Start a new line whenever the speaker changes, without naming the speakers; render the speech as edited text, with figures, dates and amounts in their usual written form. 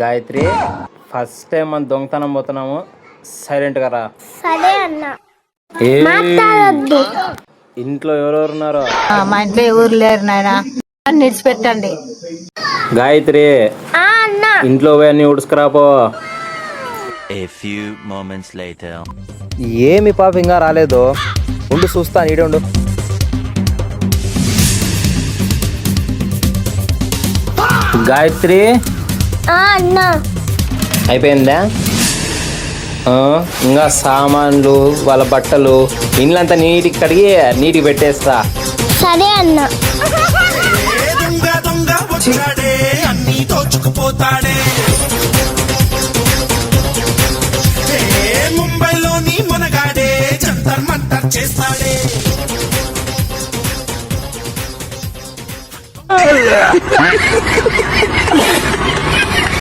Gayatri, first time మనం దొంగతనం పోతున్నాము, సైలెంట్ గా రా.
సరే అన్న.
ఏ
మాట్లాడొద్దు.
ఇంట్లో ఎవరెవరు ఉన్నారో?
మా ఇంట్లో ఎవరు లేరు నాయన, నిడిచిపెట్టండి.
గాయత్రి,
అన్న.
ఇంట్లో పోయి అన్ని ఉడుసుకురాపో.
A few moments later.
ఏమి పాప ఇంకా రాలేదు, ఉండు చూస్తాను, ఈడే ఉండు. గాయత్రి,
అన్న.
అయిపోయిందా? ఇంకా సామాన్లు, వాళ్ళ బట్టలు, ఇండ్లంతా నీటికి కడిగి నీటికి పెట్టేస్తా.
సరే అన్న.
దొంగ దొంగ వచ్చాడే, అన్ని దోచుకుపోతాడే. ముంబైలోని మునగాడే, జంతర్ మంతర్ చేస్తాడే.